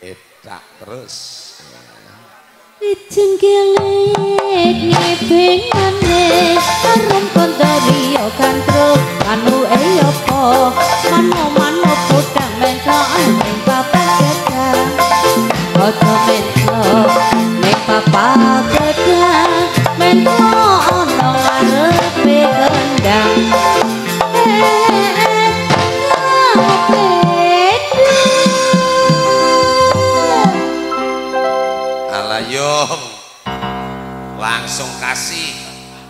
edak terus. Jengkelek ngeping maneh arum kondori yo gandro anu eyopo mano podang mentokan ning papan gedang ojo mento ning papan gedang mento ono ngarepe kendang Alayong langsung kasih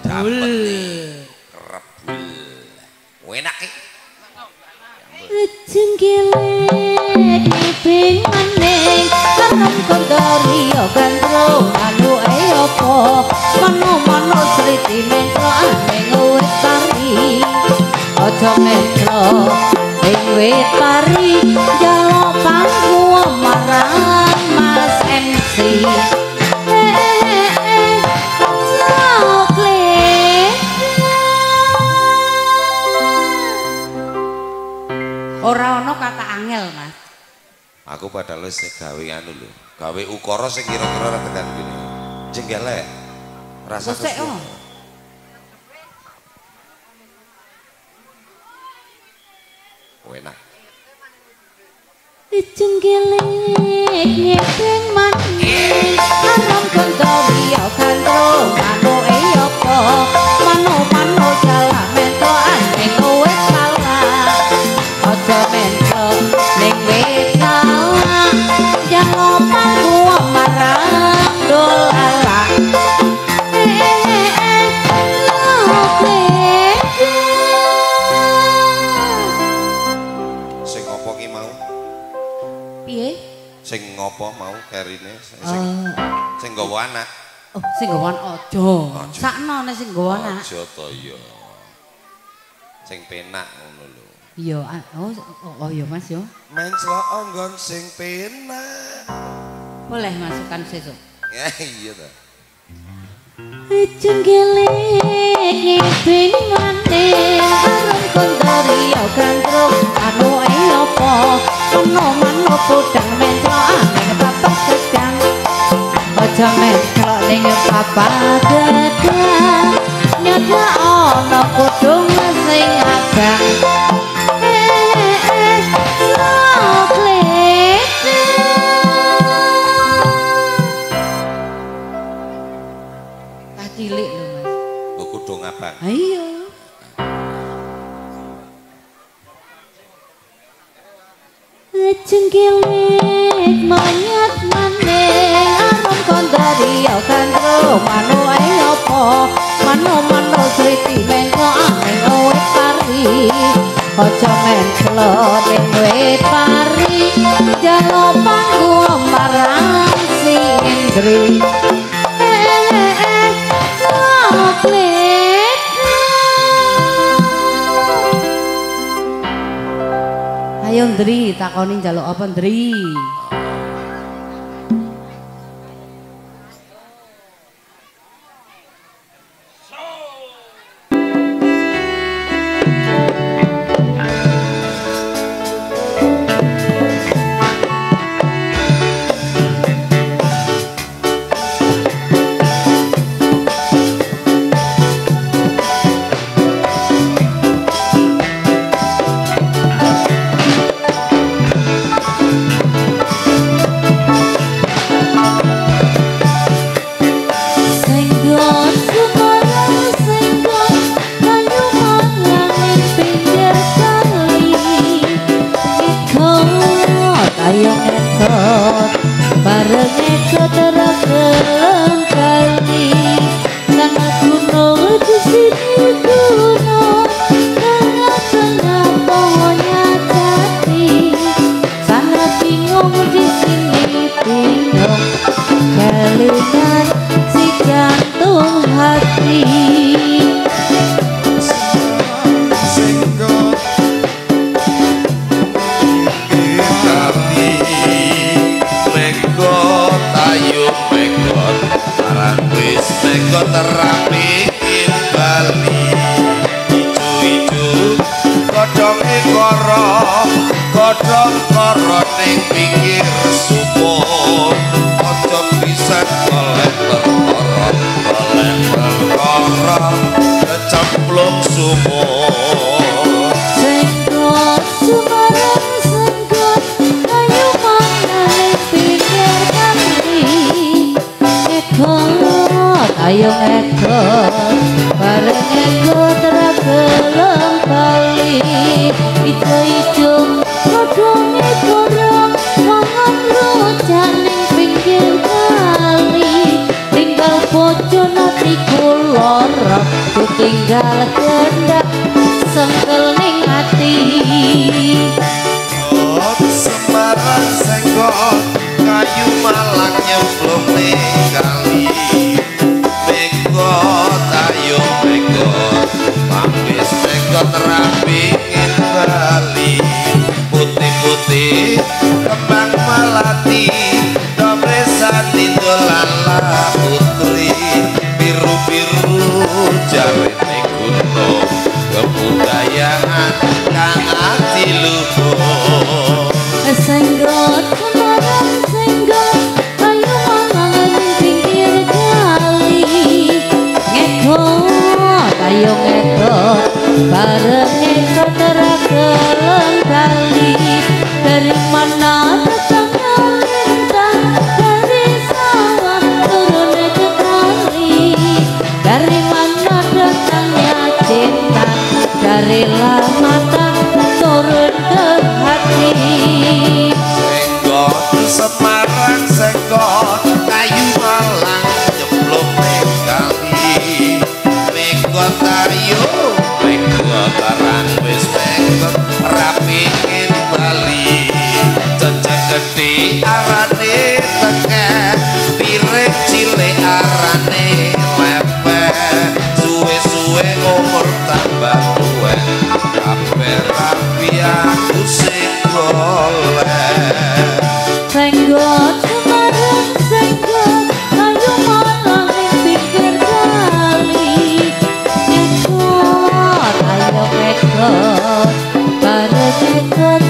dapet nih kerebul enak nih jengkelek ngiping maneng karem kondori yo gandro anu eyopo mano sriti mentro aneng wit pari ojo mentro ing wit pari jaluk pangku marang Mas MC ora ono kata angel Mas. Aku padahal wis gawe anu lho, gawe ukara sing kira-kira ora tekan kene. Jengkelek. Rasa kesu. Enak. Jengkelek ngepeng maning aram kondori yo gandro anu eyopo mano jalan mento aneh wis salah ojo mento ning wis salah jangan pangku marang dolala Sing ngopo ki mau? Piye? Sing ngopo mau karine? Sing nggawa anak. Oh, sing nggawa aja. Sakno nek sing nggawa anak. Aja to ya. Sing penak ngono lho. Iya, oh ya Mas yo. Menclo anggon sing penak. Boleh masukkan sesuk. Ya iya ta. Jengkelek ngiping maneh arum kondori yo gandro anu eyopo mano podang mentro aneh papan gedang ojo mentro ning papan gedang nyada ono kudung sing abang cilik lho Mas. Kudung abang. Iya. Jengkelek monyet maneh arum kondori yo gandro mano eyopo mano sriti mento aneh wit pari ojo mentlo ning wit pari jaluk pangku marang si Indri ayo Ndri takoni njaluk apa Ndri ayo ngekot bareng ngekot ragelem kali ijo-ijo kodonge borong mangan rojak ning pinggir kali tinggal bojo nati kula ditinggal gendak sengkel ning ati Semarang senggot kayu malang nyemplung ning kali menggot ayo menggot pambis menggot rampingin Bali putih-putih kembang melati dopresan idolala putri biru-biru jarene gunung kebudayaan kang ati luhur senggot Semarang senggot ayo mangan pinggir kali ngekot ayo ngekot bareng ngekot ragelem kali dari mana datang lintang dari sawah turun ke kali dari mana datangnya cinta dari lamatan turun ke hati Senggot Semarang senggot kayu malang nyemplung ning kali menggot ayo menggot arang wis menggot rapingin Bali cecek gedhe arane tekeh piring cilik arane lepeh suwe-suwe umur tambah tuwe kabeh rapi aku sing golek senggot Semarang senggot ayo malang ning pinggir kali ngekot ayo ngekot bareng ngekot